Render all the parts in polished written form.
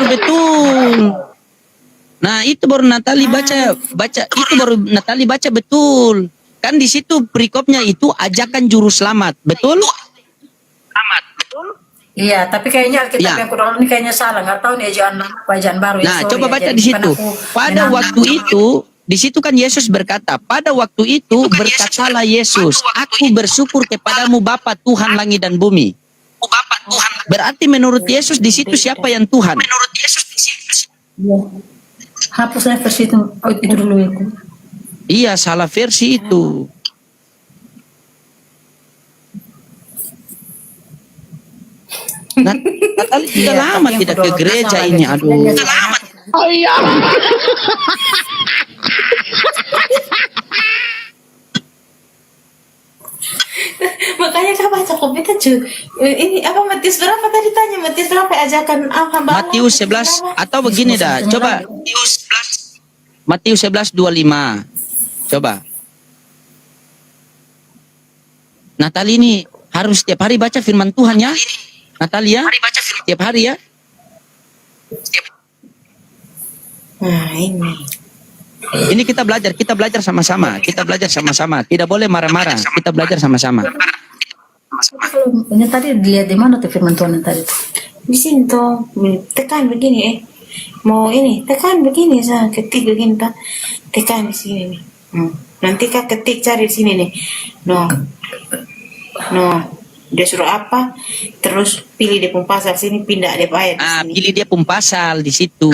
betul. Nah, itu baru Natali baca itu baru Natali baca betul. Kan di situ perikopnya itu ajakan juru selamat, betul? Iya, tapi kayaknya Alkitab Ya. yang kurang ini kayaknya salah. Nggak tahu nih bacaan baru ya. Nah, sorry coba ya. baca Jadi di situ. bukan aku Pada menang. waktu itu, di situ kan Yesus berkata, pada waktu itu berkatalah Yesus, aku bersyukur kepadamu Bapa Tuhan langit dan bumi. Berarti menurut Yesus di situ siapa yang Tuhan? Iya. Hapus saya versi itu, itu dulu itu. Iya, salah versi itu. Natali sudah lama tapi yang tidak ke kedua gereja salah, ini, gitu. aduh. Oh iya. Makanya kak baca komputer cuy. Ini apa Matius berapa tadi tanya? Matius berapa ajakan hamba Allah? Matius 11 atau begini dah, coba Matius 11:25. Coba. Natali ini harus setiap hari baca firman Tuhan ya. Natali ya. Setiap hari ya. Nah ini. Ini kita belajar sama-sama. Kita belajar sama-sama. Tidak boleh marah-marah. Kita belajar sama-sama. Kalau ini tadi dilihat di mana tuh firman Tuhan yang tadi tuh? Di sini tuh tekan begini mau ini tekan begini sa ketik begini tak tekan di sini nih. Nanti kak ketik cari di sini nih. No dia suruh apa terus pilih dia pun pasal sini pindah dia ayat di sini. Pilih dia pun pasal di situ.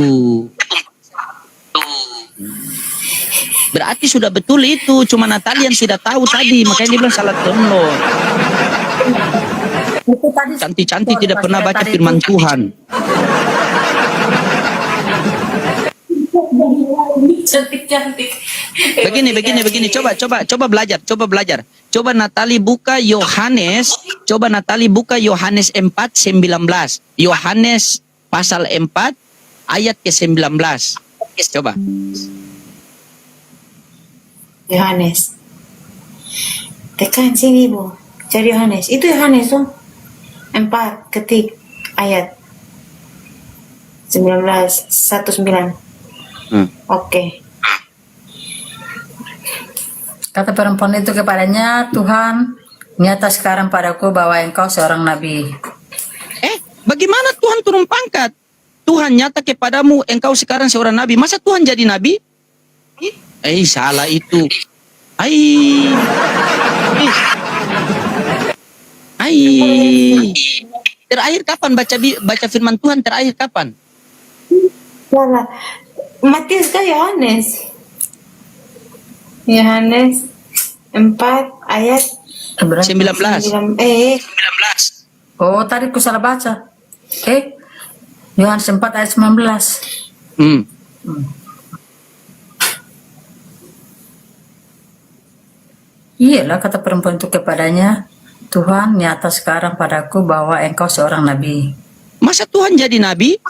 Berarti sudah betul itu, cuma Natali yang tidak tahu tadi, makanya dia bilang salah download. Itu tadi Cantik-cantik tidak pernah baca firman Tuhan. Cantik-cantik. Begini. Coba belajar. Coba Natali buka Yohanes 4:19. Yohanes pasal 4 ayat ke-19. Coba. Yohanes. Tekan sini Bu. Cari Yohanes. Itu Yohanes tuh. 4 ketik ayat 19. Oke. kata perempuan itu kepadanya, Tuhan, nyata sekarang padaku bahwa engkau seorang nabi. Bagaimana Tuhan turun pangkat? Tuhan nyata kepadamu engkau sekarang seorang nabi. Masa Tuhan jadi nabi? Salah itu. Terakhir kapan baca firman Tuhan? Terakhir kapan? Salah. Matius ke Yohanes? Yohanes 4 ayat 19. 19. Oh, tadi ku salah baca. Yohanes 4 ayat 19. Iyalah kata perempuan itu kepadanya, Tuhan nyata sekarang padaku bahwa engkau seorang nabi. Masa Tuhan jadi nabi?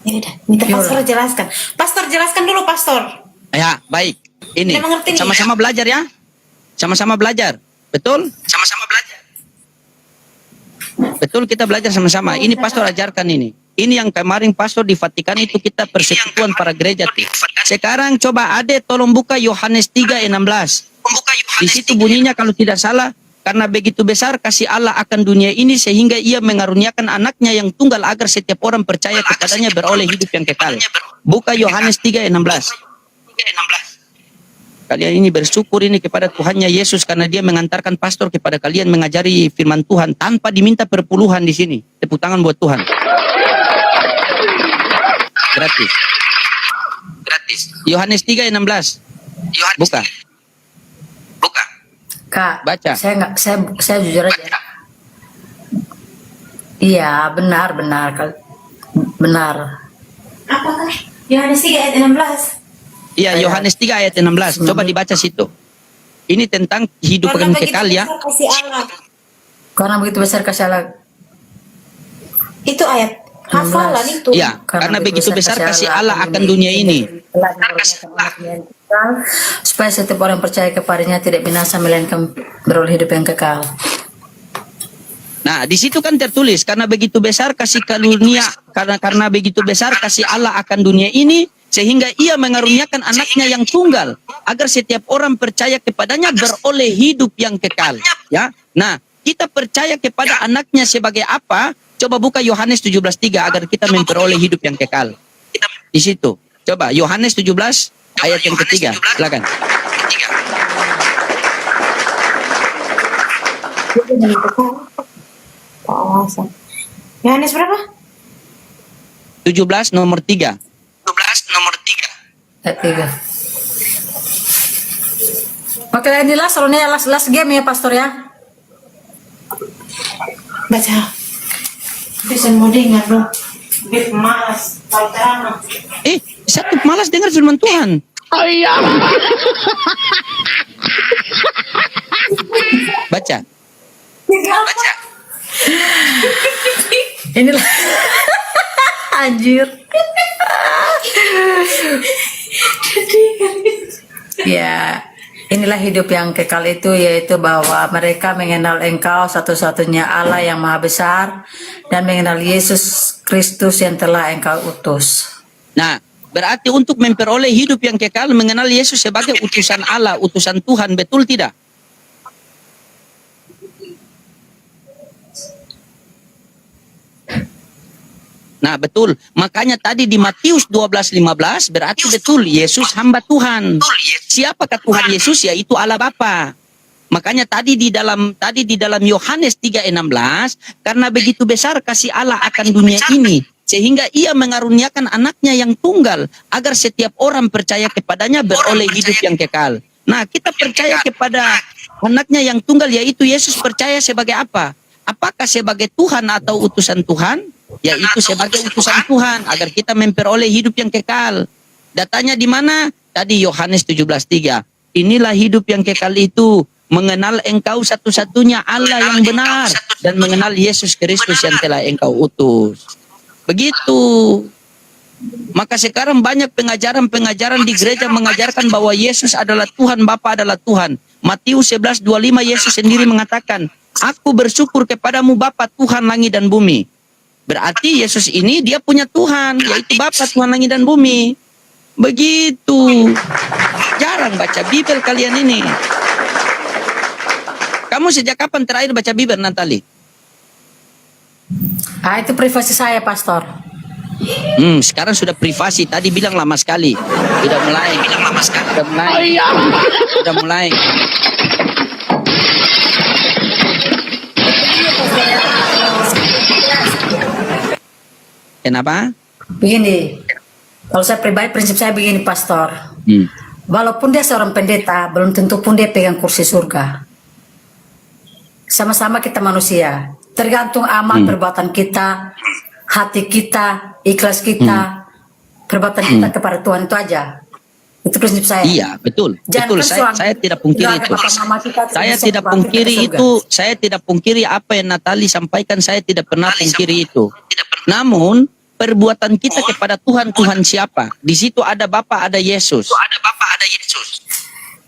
Ya udah, minta pastor jelaskan. Pastor jelaskan dulu, pastor. Ya, baik. Ini Dia mengerti nih. sama-sama belajar ya. Sama-sama belajar. Betul? Sama-sama belajar. Betul, kita belajar sama-sama. Ini pastor ajarkan ini. Ini yang kemarin pastor di Vatikan itu kita persekutuan para gereja. Sekarang coba Ade tolong buka Yohanes 3:16. Di situ bunyinya kalau tidak salah, karena begitu besar kasih Allah akan dunia ini sehingga ia mengaruniakan anaknya yang tunggal agar setiap orang percaya kepadanya beroleh hidup yang kekal. Buka Yohanes 3:16. Kalian ini bersyukur ini kepada Tuhannya Yesus karena dia mengantarkan pastor kepada kalian mengajari firman Tuhan tanpa diminta perpuluhan di sini. Tepuk tangan buat Tuhan. Gratis. Yohanes 3:16. Buka. Kak, Baca. saya jujur aja. Iya, benar. Apakah Yohanes 3 ayat 16? Iya, Yohanes 3 ayat 16. Coba dibaca situ. Ini tentang hidup yang kekal ya. Kasih Allah. Karena begitu besar kasih Allah. Itu ayat hafalan itu. Ya, karena begitu besar kasih Allah akan dunia ini. Supaya setiap orang percaya kepadanya tidak binasa melainkan beroleh hidup yang kekal. Nah, di situ kan tertulis karena begitu besar kasih karunia, karena begitu besar kasih Allah akan dunia ini sehingga ia mengaruniakan anaknya yang tunggal agar setiap orang percaya kepadanya beroleh hidup yang kekal. Ya. Nah, kita percaya kepada anaknya sebagai apa? Coba buka Yohanes 17:3 agar kita memperoleh hidup yang kekal. Di situ. Coba Yohanes 17 ayat yang ketiga. Silakan. Pengawasan. Yohanes berapa? 17 nomor 3. Ayat 3. Oke, ini last game ya, Pastor ya. Baca. Bisa mau dengar bro. Beb malas. Pacaran. Saya tuh malas dengar firman Tuhan. Baca. Inilah anjir. Ya, inilah hidup yang kekal itu, yaitu bahwa mereka mengenal Engkau satu-satunya Allah yang Maha Besar dan mengenal Yesus Kristus yang telah Engkau utus. Nah, berarti untuk memperoleh hidup yang kekal mengenal Yesus sebagai utusan Allah, utusan Tuhan, betul tidak? Nah, betul. Makanya tadi di Matius 12:15 berarti betul Yesus hamba Tuhan. Siapakah Tuhan Yesus? Yaitu Allah Bapa. Makanya tadi di dalam Yohanes 3:16, karena begitu besar kasih Allah akan dunia ini sehingga ia mengaruniakan anaknya yang tunggal agar setiap orang percaya kepadanya beroleh hidup yang kekal. Nah, kita percaya kepada anaknya yang tunggal yaitu Yesus, percaya sebagai apa? Apakah sebagai Tuhan atau utusan Tuhan? Yaitu sebagai utusan Tuhan agar kita memperoleh hidup yang kekal. Datanya di mana? Tadi Yohanes 17:3. Inilah hidup yang kekal itu, mengenal Engkau satu-satunya Allah yang benar dan mengenal Yesus Kristus yang telah Engkau utus. Begitu. Maka sekarang banyak pengajaran-pengajaran di gereja mengajarkan bahwa Yesus adalah Tuhan, Bapa adalah Tuhan. Matius 11:25 Yesus sendiri mengatakan, "Aku bersyukur kepadamu Bapa Tuhan langit dan bumi." Berarti Yesus ini dia punya Tuhan, yaitu Bapa Tuhan langit dan bumi. Begitu. Jarang baca Bible kalian ini. Kamu sejak kapan terakhir baca Bible, Natali? Itu privasi saya, Pastor. Sekarang sudah privasi. Tadi bilang lama sekali. Sudah mulai. Kenapa? Begini, kalau saya pribadi prinsip saya begini, Pastor. Walaupun dia seorang pendeta, belum tentu pun dia pegang kursi surga. Sama-sama kita manusia. Tergantung amal perbuatan kita, hati kita, ikhlas kita, perbuatan kita kepada Tuhan, itu aja. Itu prinsip saya. Iya, betul. Betul. Saya tidak pungkiri itu. Saya tidak pungkiri apa yang Natali sampaikan. Saya tidak pernah pungkiri itu. Namun perbuatan kita kepada Tuhan siapa? Di situ ada Bapa, ada Yesus.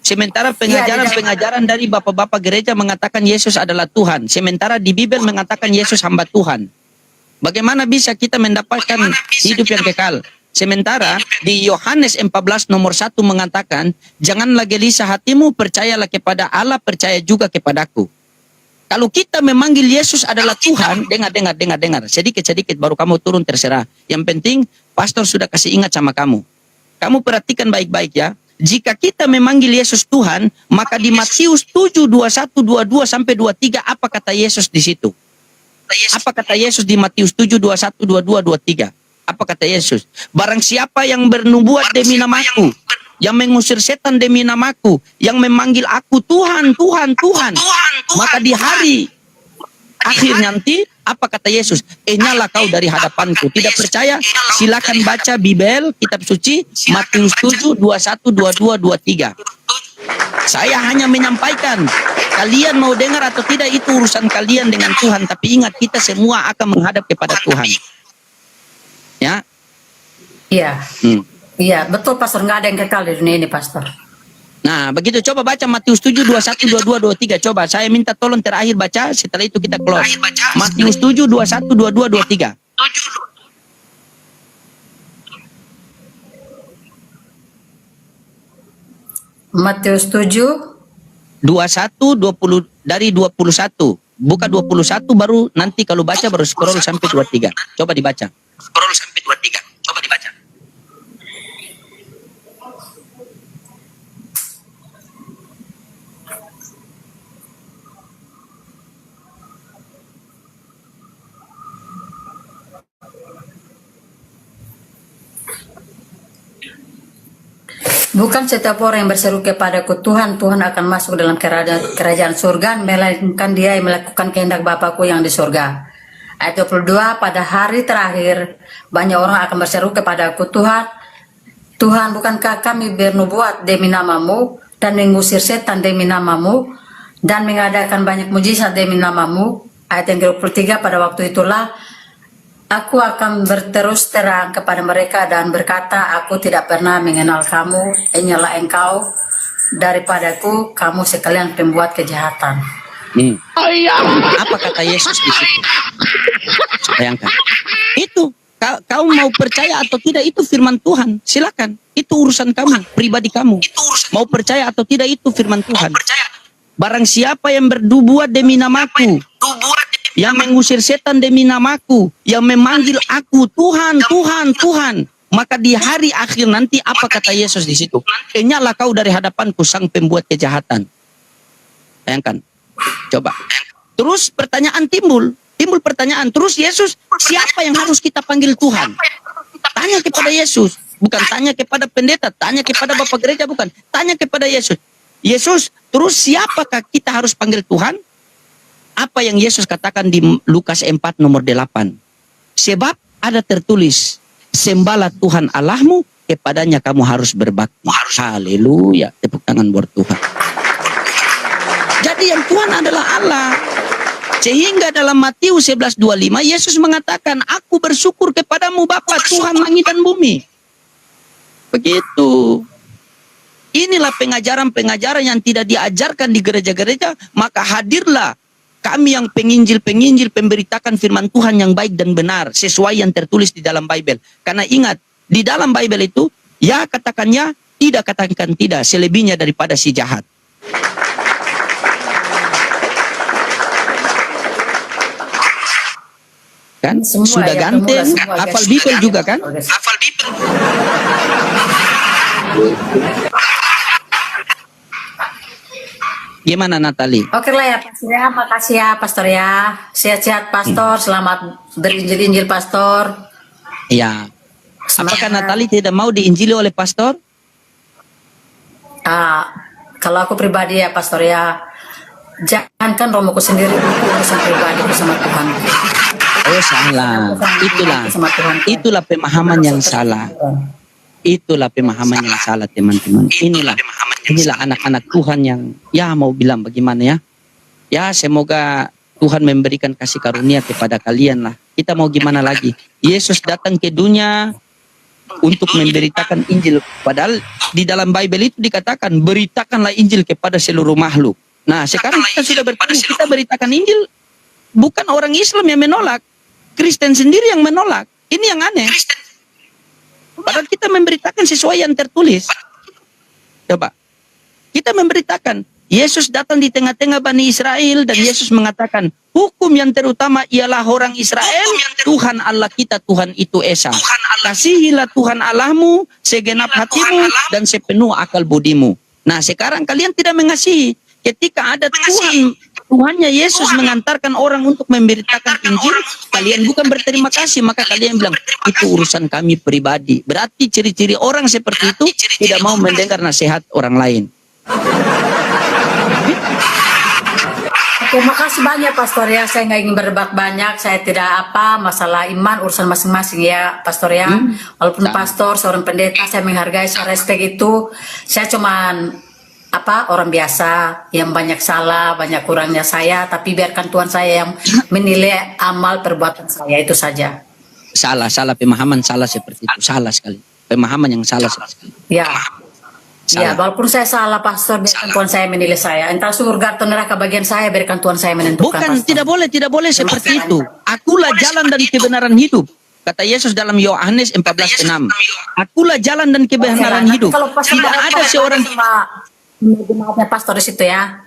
Sementara pengajaran dari bapak-bapak gereja mengatakan Yesus adalah Tuhan. Sementara di Bible mengatakan Yesus hamba Tuhan. Bagaimana bisa kita mendapatkan hidup yang kekal? Sementara di Yohanes 14 nomor 1 mengatakan, "Janganlah gelisah hatimu, percayalah kepada Allah, percaya juga kepadaku." Kalau kita memanggil Yesus adalah Tuhan, dengar. Sedikit baru kamu turun terserah. Yang penting, pastor sudah kasih ingat sama kamu. Kamu perhatikan baik-baik ya. Jika kita memanggil Yesus Tuhan, maka di Matius 7, 21, 22 sampai 23, apa kata Yesus di situ? Apa kata Yesus di Matius 7, 21, 22, 23? Apa kata Yesus? Barang siapa yang bernubuat demi namaku, yang mengusir setan demi namaku, yang memanggil aku Tuhan, maka di hari akhir nanti, apa kata Yesus? Nyala kau dari hadapanku. Tidak percaya? Silakan baca Bible, kitab suci, Matius 7, 21, 22, 23. Saya hanya menyampaikan, kalian mau dengar atau tidak itu urusan kalian dengan Tuhan, tapi ingat kita semua akan menghadap kepada Tuhan. Ya. Iya. Hmm. Iya, betul Pastor, nggak ada yang kekal di dunia ini, Pastor. Nah, begitu coba baca Matius 7, 21, 22, 23. Coba saya minta tolong terakhir baca, setelah itu kita close. Matius 7, 21, 22, 23. Matius 7, 21, 20, dari 21. Buka 21 baru nanti kalau baca baru scroll sampai 23. Coba dibaca. Scroll sampai 23. Coba dibaca. bukan setiap orang yang berseru kepadaku, Tuhan, Tuhan akan masuk dalam kerajaan surga, melainkan dia yang melakukan kehendak Bapakku yang di surga. Ayat 22, pada hari terakhir, banyak orang akan berseru kepadaku, Tuhan, Tuhan, bukankah kami bernubuat demi namamu, dan mengusir setan demi namamu, dan mengadakan banyak mujizat demi namamu. Ayat yang ke-23, pada waktu itulah, aku akan berterus terang kepada mereka dan berkata, aku tidak pernah mengenal kamu, hanyalah engkau daripadaku, kamu sekalian pembuat kejahatan. Apa kata Yesus di situ? Bayangkan. Itu kau mau percaya atau tidak itu firman Tuhan. Silakan. Itu urusan kamu, pribadi kamu. Mau percaya atau tidak itu firman Tuhan. Barang siapa yang berbuat demi namaku, yang mengusir setan demi namaku, yang memanggil aku Tuhan, Tuhan, Tuhan, maka di hari akhir nanti apa kata Yesus di situ? Kenyalah kau dari hadapanku sang pembuat kejahatan. Bayangkan. Coba. Terus pertanyaan timbul pertanyaan. Terus Yesus, siapa yang harus kita panggil Tuhan? Tanya kepada Yesus, bukan tanya kepada pendeta, tanya kepada Bapak gereja, bukan. Tanya kepada Yesus. Yesus, terus siapakah kita harus panggil Tuhan? Apa yang Yesus katakan di Lukas 4 nomor 8? Sebab ada tertulis, sembahlah Tuhan Allahmu, kepadanya kamu harus berbakti. Haleluya. Tepuk tangan buat Tuhan. Jadi yang Tuhan adalah Allah. Sehingga dalam Matius 11:25 Yesus mengatakan, aku bersyukur kepadamu Bapa Tuhan langit dan bumi. Begitu. Inilah pengajaran-pengajaran yang tidak diajarkan di gereja-gereja, maka hadirlah kami yang penginjil-penginjil pemberitakan firman Tuhan yang baik dan benar sesuai yang tertulis di dalam Bible. Karena ingat, di dalam Bible itu ya katakannya, tidak katakan tidak, selebihnya daripada si jahat. Kan Semua sudah ya, ganteng, semua, hafal guys. Bible juga kan? Hafal Bible. Gimana Natali? Oke lah ya Pastor ya, makasih ya Pastor ya. Sehat-sehat Pastor, selamat berinjil-injil Pastor. Ya. Semangat. Apakah Natali tidak mau diinjili oleh pastor? Kalau aku pribadi ya Pastor ya, jangankan romoku sendiri, itu urusan pribadi sama Tuhan. Oh salah. Itulah pemahaman yang salah. Itulah pemahaman yang salah teman-teman. Inilah anak-anak Tuhan yang ya mau bilang bagaimana ya. Ya semoga Tuhan memberikan kasih karunia kepada kalian lah. Kita mau gimana lagi. Yesus datang ke dunia untuk memberitakan Injil. Padahal di dalam Bible itu dikatakan beritakanlah Injil kepada seluruh makhluk. Nah sekarang kita sudah bertemu, kita beritakan Injil. Bukan orang Islam yang menolak. Kristen sendiri yang menolak. Ini yang aneh. Padahal kita memberitakan sesuai yang tertulis. Coba. Kita memberitakan. Yesus datang di tengah-tengah Bani Israel. Dan Yesus mengatakan. Hukum yang terutama ialah orang Israel. Tuhan Allah kita, Tuhan itu Esa. Kasihilah Tuhan Allahmu. Segenap hatimu. Dan sepenuh akal budimu. Nah sekarang kalian tidak mengasihi. Ketika ada Tuhannya Yesus mengantarkan orang untuk memberitakan Injil, kalian bukan berterima kasih, maka kalian bilang, itu urusan kami pribadi. Berarti ciri-ciri orang seperti itu tidak mau mendengar nasihat orang lain. Oke, makasih banyak Pastor ya. Saya nggak ingin berdebat banyak. Saya tidak masalah iman, urusan masing-masing ya Pastor ya. Walaupun Pastor, seorang pendeta, saya menghargai, saya respect itu. Saya cuman orang biasa yang banyak salah, banyak kurangnya saya, tapi biarkan Tuhan saya yang menilai amal perbuatan saya, itu saja. Salah pemahaman, salah seperti itu, salah sekali. Pemahaman yang salah sekali. Ya. Ya, Salah. walaupun saya salah, Pastor, biarkan Tuhan saya menilai saya. Entah surga atau neraka bagian saya, biarkan Tuhan saya menentukan. Bukan, Pastor. tidak boleh seperti itu. Akulah jalan dan kebenaran hidup. Kata Yesus dalam Yohanes 14:6. Akulah jalan dan kebenaran Nanti hidup. kalau Pastor Tidak ada seorang jemaatnya Pastor di situ ya.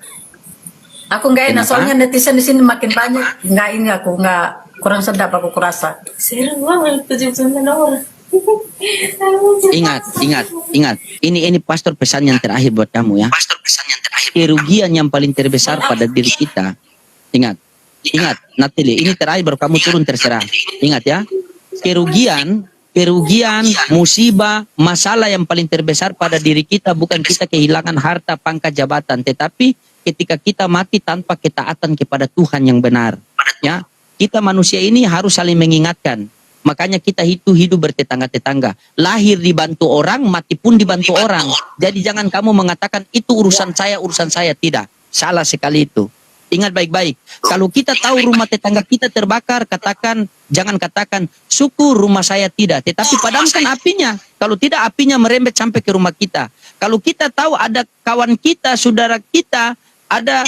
Aku nggak enak, Kenapa? soalnya netizen di sini makin banyak. Nggak ini aku nggak kurang sedap aku kurasa. Serem banget 79 orang. Ingat. Ini pastor pesan yang terakhir buat kamu ya. Kerugian yang paling terbesar pada diri kita. Ingat, Natalie, ini terakhir baru kamu turun terserah. Ingat ya. Kerugian, musibah, masalah yang paling terbesar pada diri kita bukan kita kehilangan harta, pangkat, jabatan, tetapi ketika kita mati tanpa ketaatan kepada Tuhan yang benar. Ya, kita manusia ini harus saling mengingatkan. Makanya kita hidup bertetangga-tetangga. Lahir dibantu orang, mati pun dibantu orang. Jadi jangan kamu mengatakan itu urusan saya, tidak. Salah sekali itu. Ingat baik-baik. Kalau kita tahu rumah tetangga kita terbakar, jangan katakan syukur rumah saya tidak. Tetapi padamkan apinya. Kalau tidak, apinya merembet sampai ke rumah kita. Kalau kita tahu ada kawan kita, saudara kita, ada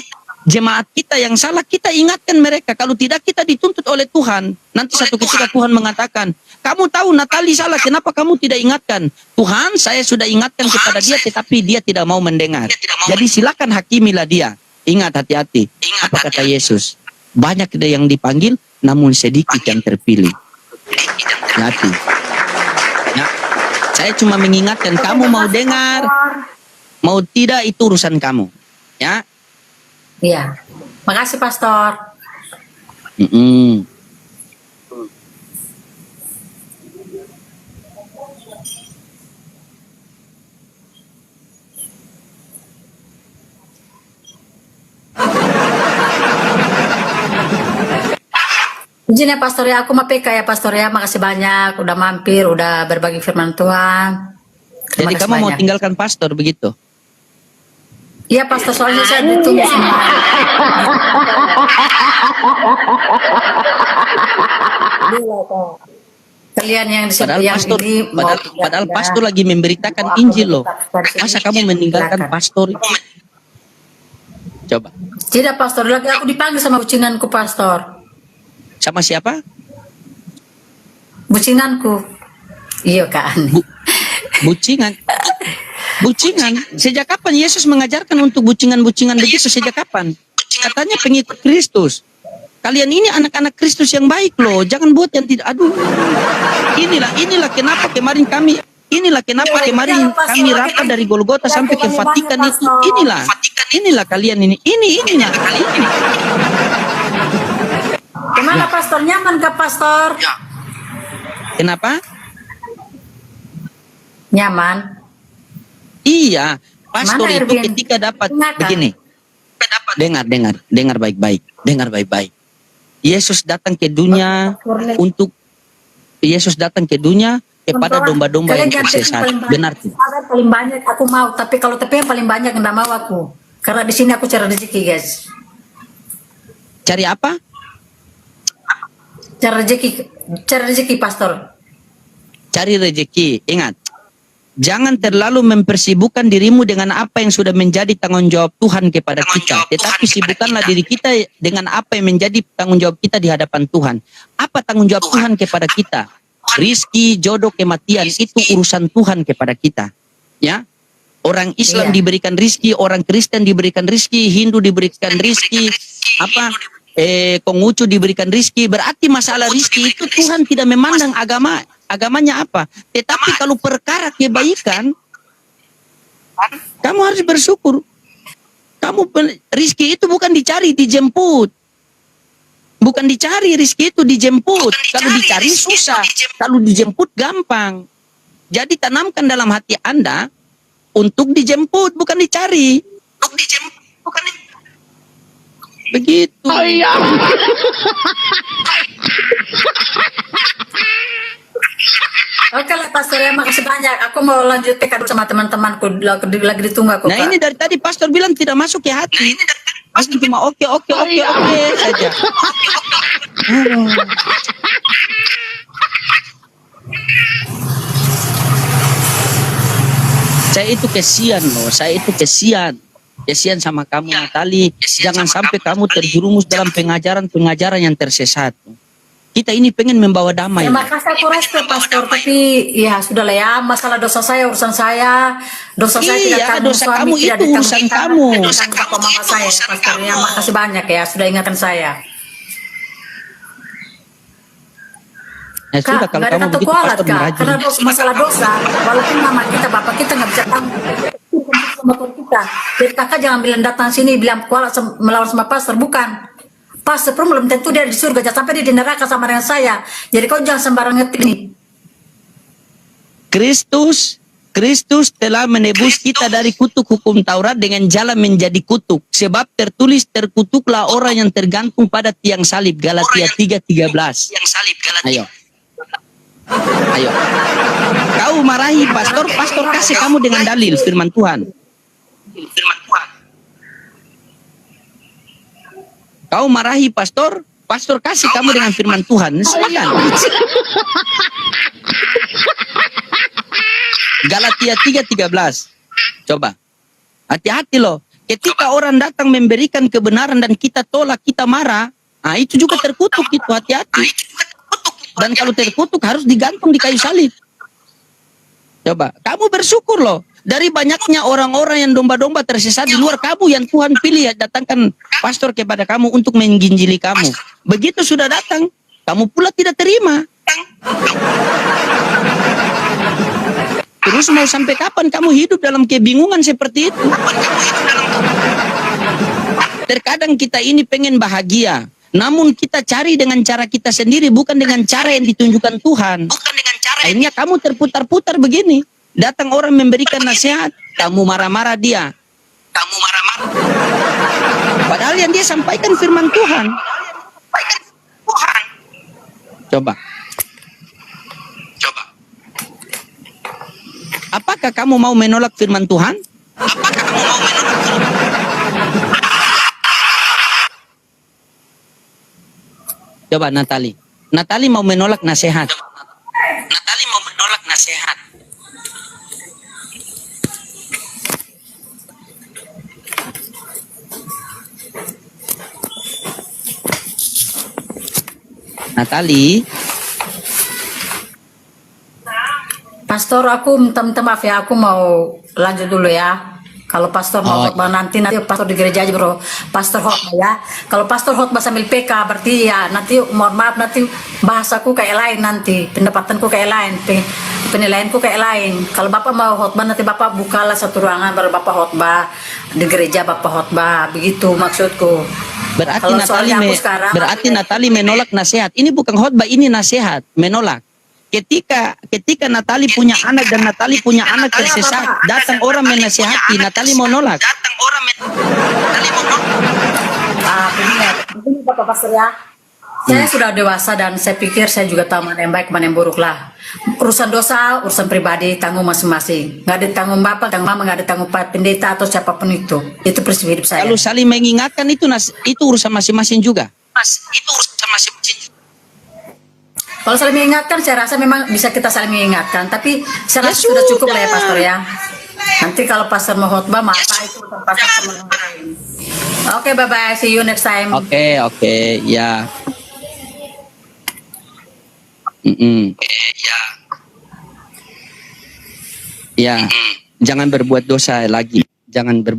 jemaat kita yang salah, kita ingatkan mereka. Kalau tidak, kita dituntut oleh Tuhan. Nanti satu ketika Tuhan mengatakan, kamu tahu Natali salah, kenapa kamu tidak ingatkan? Tuhan, saya sudah ingatkan kepada dia, tetapi dia tidak mau mendengar. Jadi silakan hakimilah dia. Ingat, hati-hati. Apa kata Yesus? Banyak yang dipanggil, namun sedikit yang terpilih. Hati. Ya. Saya cuma mengingatkan, kamu mau dengar, mau tidak, itu urusan kamu. Ya. Iya. Makasih, Pastor. Izin ya Pastor ya, aku mau PK ya Pastor ya. Makasih banyak udah mampir, udah berbagi firman Tuhan. Terima Jadi kasih kamu mau banyak. tinggalkan pastor begitu? Iya Pastor, soalnya saya ditunggu semua. Kalian yang di Padahal yang pastor, ini mau padahal tidak, pastor lagi memberitakan mau aku Injil loh. beritakan Masa Injil, kamu meninggalkan silakan. pastor? Coba. Tidak Pastor, lagi aku dipanggil sama bucinanku Pastor. Sama siapa? Bucinanku. Iya kan. Bucingan. Bucingan. Sejak kapan Yesus mengajarkan untuk bucingan-bucingan begitu? Sejak kapan? Katanya pengikut Kristus. Kalian ini anak-anak Kristus yang baik loh. Jangan buat yang tidak. Aduh. Inilah kenapa kemarin kami kami rapat dari Golgota sampai ke Vatikan itu. Inilah kalian ini. Inilah. Gimana Pastor, nyaman ke Pastor? Kenapa? Nyaman. Iya, pastor Mana itu Erwin? ketika dapat Ingatkan. begini. Dengar baik-baik. Yesus datang ke dunia kepada domba-domba yang tersesat. Benar tuh. Paling banyak aku mau, tapi kalau yang paling banyak enggak mau aku. Karena di sini aku cari rezeki, guys. Cari apa? Cari rezeki Pastor. Cari rezeki. Ingat, jangan terlalu mempersibukkan dirimu dengan apa yang sudah menjadi tanggung jawab Tuhan kepada kita. Tetapi sibukkanlah diri kita dengan apa yang menjadi tanggung jawab kita di hadapan Tuhan. Apa tanggung jawab Tuhan kepada kita? Rizki, jodoh, kematian, itu urusan Tuhan kepada kita. Ya, orang Islam Iya. diberikan rizki, orang Kristen diberikan rizki, Hindu diberikan rizki, Konghucu diberikan rizki. Berarti masalah rizki itu Tuhan tidak memandang agamanya apa. Tetapi kalau perkara kebaikan, kamu harus bersyukur. Rizki itu bukan dicari, dijemput. Bukan dicari, rizki itu dijemput. Kalau dicari susah, kalau dijemput gampang. Jadi tanamkan dalam hati Anda untuk dijemput, bukan dicari. Begitu. Oke lah Pastor ya, makasih banyak. Aku mau lanjut PK sama teman-temanku, lagi ditunggu aku. Nah Kak. ini dari tadi pastor bilang tidak masuk ke hati. Pastor cuma oke saja. Saya itu kesian loh, saya itu kesian. Kesian sama kamu Natali. Jangan sampai kamu terjerumus dalam pengajaran-pengajaran yang tersesat. Kita ini pengen membawa damai. Terima kasih aku respect pastor, tapi ya sudah lah ya, masalah dosa saya urusan saya, dosa saya tidak Iya, tanggung dosa suami, kamu tidak itu urusan ditanggung kamu. papa mama saya, pastor ya, makasih banyak ya sudah ingatkan saya. Ya sudah, Kak, kalau nggak ada kamu kata begitu kualat pastor kak, merajin. karena masalah dosa, walaupun mama kita, bapak kita nggak bisa tanggung motor kita. Jadi kakak jangan bilang datang sini bilang kualat melawan sama pastor, bukan. Pastor pun belum tentu dia di surga, jangan sampai dia di neraka sama dengan saya. Jadi kau jangan sembarang ngetik nih. Kristus telah menebus kita dari kutuk hukum Taurat dengan jalan menjadi kutuk. Sebab tertulis, terkutuklah orang yang tergantung pada tiang salib. Galatia 3:13. Ayo. Kau marahi pastor kasih kamu dengan dalil firman Tuhan. Kau marahi pastor kasih kamu dengan firman Tuhan. Silakan. Galatia 3:13. Coba. Hati-hati loh. Ketika orang datang memberikan kebenaran dan kita tolak, kita marah, nah itu juga terkutuk itu, hati-hati. Dan kalau terkutuk harus digantung di kayu salib. Coba, kamu bersyukur loh. Dari banyaknya orang-orang yang domba-domba tersesat di luar, kamu yang Tuhan pilih datangkan pastor kepada kamu untuk mengginjili kamu. Begitu sudah datang, kamu pula tidak terima. Terus mau sampai kapan kamu hidup dalam kebingungan seperti itu? Terkadang kita ini pengen bahagia, namun kita cari dengan cara kita sendiri, bukan dengan cara yang ditunjukkan Tuhan. Akhirnya kamu terputar-putar begini. Datang orang memberikan nasihat, kamu marah-marah dia. Padahal yang dia sampaikan firman Tuhan. Coba. Apakah kamu mau menolak firman Tuhan? Coba Natali. Natali mau menolak nasihat. Natali, Pastor, aku minta maaf ya, aku mau lanjut dulu ya. Kalau pastor mau khotbah nanti pastor di gereja aja bro. Pastor khotbah ya. Kalau pastor khotbah sambil PK berarti ya nanti mohon maaf nanti bahasaku kayak lain nanti, pendapatanku kayak lain, penilaianku kayak lain. Kalau bapak mau khotbah nanti bapak bukalah satu ruangan baru bapak khotbah di gereja, bapak khotbah begitu maksudku. Berarti Natali menolak nasihat. Ini bukan khotbah, ini nasihat, menolak. Ketika Natali punya anak dan Natali punya anak tersesat, datang orang menasihati, Natali mau nolak. Begini Bapak Pastor ya. Saya sudah dewasa dan saya pikir saya juga tahu mana yang baik, mana yang buruk lah. Urusan dosa, urusan pribadi tanggung masing-masing. Nggak ada tanggung bapak, tanggung mama, nggak ada tanggung pak pendeta atau siapapun itu. Itu prinsip hidup saya. Kalau saling mengingatkan itu urusan masing-masing juga. Kalau saling mengingatkan, saya rasa memang bisa kita saling mengingatkan. Tapi saya rasa sudah cukup lah ya Pastor ya. Nanti kalau Pastor mau khotbah, maka itu Pastor teman lain. Oke, bye-bye. See you next time. Oke, ya. Ya, jangan berbuat dosa lagi. Jangan berbuat